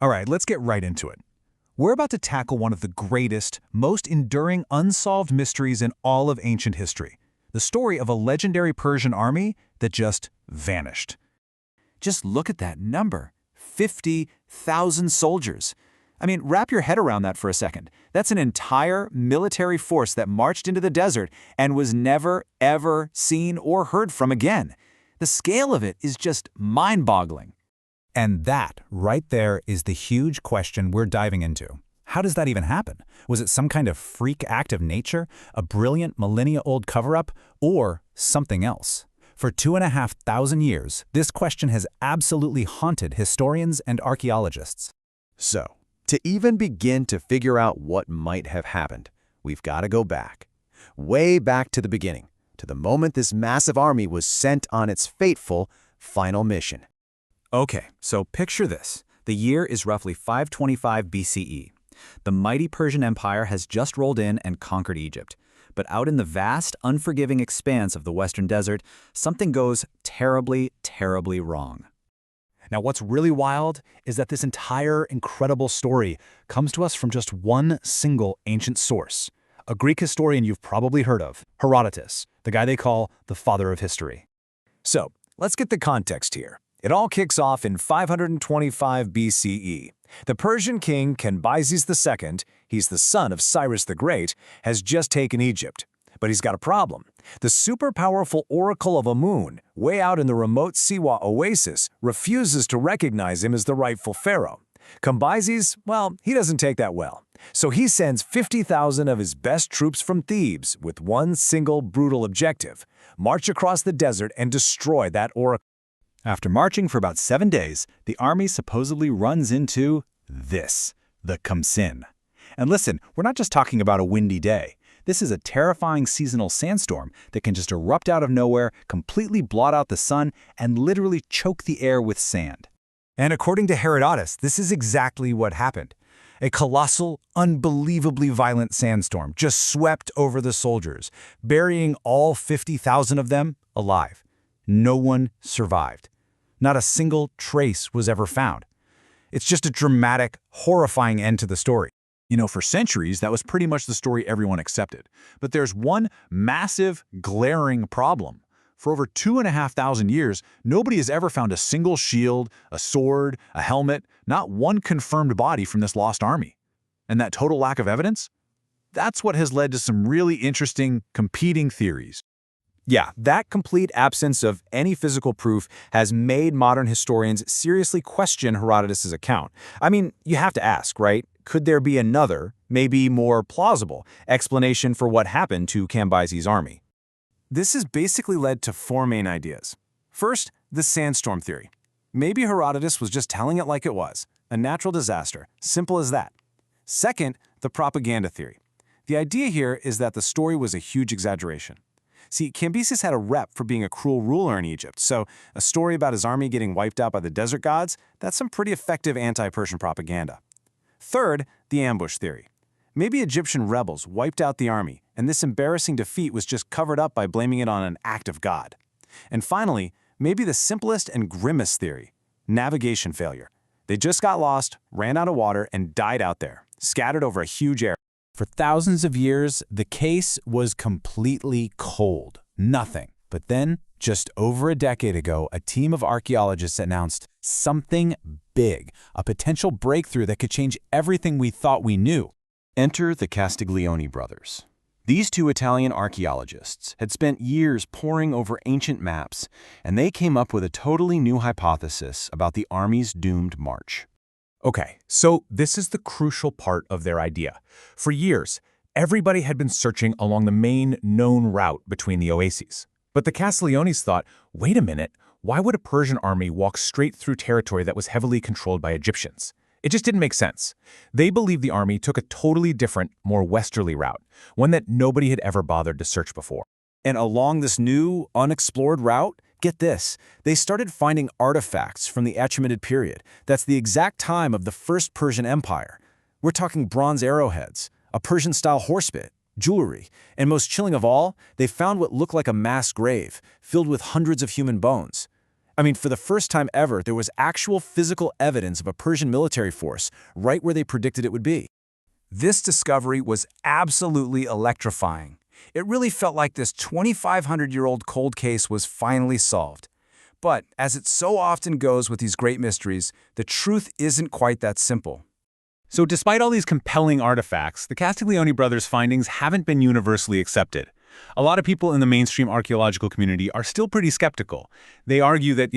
All right, let's get right into it. We're about to tackle one of the greatest, most enduring unsolved mysteries in all of ancient history. The story of a legendary Persian army that just vanished. Just look at that number, 50,000 soldiers. I mean, wrap your head around that for a second. That's an entire military force that marched into the desert and was never, ever seen or heard from again. The scale of it is just mind-boggling. And that, right there, is the huge question we're diving into. How does that even happen? Was it some kind of freak act of nature, a brilliant millennia-old cover-up, or something else? For 2,500 years, this question has absolutely haunted historians and archaeologists. So, to even begin to figure out what might have happened, we've got to go back. Way back to the beginning, to the moment this massive army was sent on its fateful final mission. Okay, so picture this. The year is roughly 525 BCE. The mighty Persian Empire has just rolled in and conquered Egypt. But out in the vast, unforgiving expanse of the Western Desert, something goes terribly, terribly wrong. Now, what's really wild is that this entire incredible story comes to us from just one single ancient source, a Greek historian you've probably heard of, Herodotus, the guy they call the father of history. So, let's get the context here. It all kicks off in 525 BCE. The Persian king Cambyses II, he's the son of Cyrus the Great, has just taken Egypt. But he's got a problem. The super-powerful Oracle of Amun, way out in the remote Siwa oasis, refuses to recognize him as the rightful pharaoh. Cambyses, well, he doesn't take that well. So he sends 50,000 of his best troops from Thebes with one single brutal objective: march across the desert and destroy that oracle. After marching for about 7 days, the army supposedly runs into this, the Khamsin. And listen, we're not just talking about a windy day. This is a terrifying seasonal sandstorm that can just erupt out of nowhere, completely blot out the sun, and literally choke the air with sand. And according to Herodotus, this is exactly what happened. A colossal, unbelievably violent sandstorm just swept over the soldiers, burying all 50,000 of them alive. No one survived. Not a single trace was ever found. It's just a dramatic, horrifying end to the story. You know, for centuries, that was pretty much the story everyone accepted. But there's one massive, glaring problem. For over 2,500 years, nobody has ever found a single shield, a sword, a helmet, not one confirmed body from this lost army. And that total lack of evidence? That's what has led to some really interesting, competing theories. Yeah, that complete absence of any physical proof has made modern historians seriously question Herodotus' account. I mean, you have to ask, right? Could there be another, maybe more plausible, explanation for what happened to Cambyses' army? This has basically led to 4 main ideas. First, the sandstorm theory. Maybe Herodotus was just telling it like it was, a natural disaster, simple as that. Second, the propaganda theory. The idea here is that the story was a huge exaggeration. See, Cambyses had a rep for being a cruel ruler in Egypt, so a story about his army getting wiped out by the desert gods, that's some pretty effective anti-Persian propaganda. Third, the ambush theory. Maybe Egyptian rebels wiped out the army, and this embarrassing defeat was just covered up by blaming it on an act of God. And finally, maybe the simplest and grimmest theory, navigation failure. They just got lost, ran out of water, and died out there, scattered over a huge area. For thousands of years, the case was completely cold. Nothing. But then, just over a decade ago, a team of archaeologists announced something big, a potential breakthrough that could change everything we thought we knew. Enter the Castiglione brothers. These 2 Italian archaeologists had spent years poring over ancient maps, and they came up with a totally new hypothesis about the army's doomed march. Okay, so this is the crucial part of their idea. For years, everybody had been searching along the main known route between the oases. But the Castigliones thought, wait a minute, why would a Persian army walk straight through territory that was heavily controlled by Egyptians? It just didn't make sense. They believed the army took a totally different, more westerly route, one that nobody had ever bothered to search before. And along this new, unexplored route, get this, they started finding artifacts from the Achaemenid period. That's the exact time of the First Persian Empire. We're talking bronze arrowheads, a Persian-style horsebit, jewelry, and most chilling of all, they found what looked like a mass grave, filled with hundreds of human bones. I mean, for the first time ever, there was actual physical evidence of a Persian military force right where they predicted it would be. This discovery was absolutely electrifying. It really felt like this 2,500-year-old cold case was finally solved. But, as it so often goes with these great mysteries, the truth isn't quite that simple. So despite all these compelling artifacts, the Castiglione brothers' findings haven't been universally accepted. A lot of people in the mainstream archaeological community are still pretty skeptical. They argue that,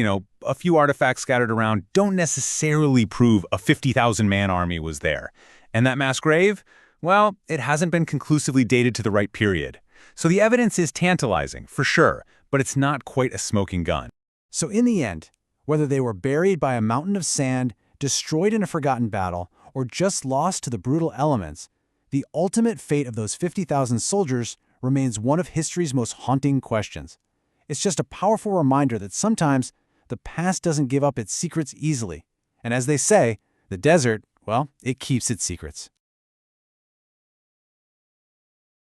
a few artifacts scattered around don't necessarily prove a 50,000-man army was there. And that mass grave? Well, it hasn't been conclusively dated to the right period. So the evidence is tantalizing, for sure, but it's not quite a smoking gun. So in the end, whether they were buried by a mountain of sand, destroyed in a forgotten battle, or just lost to the brutal elements, the ultimate fate of those 50,000 soldiers remains one of history's most haunting questions. It's just a powerful reminder that sometimes the past doesn't give up its secrets easily. And as they say, the desert, well, it keeps its secrets.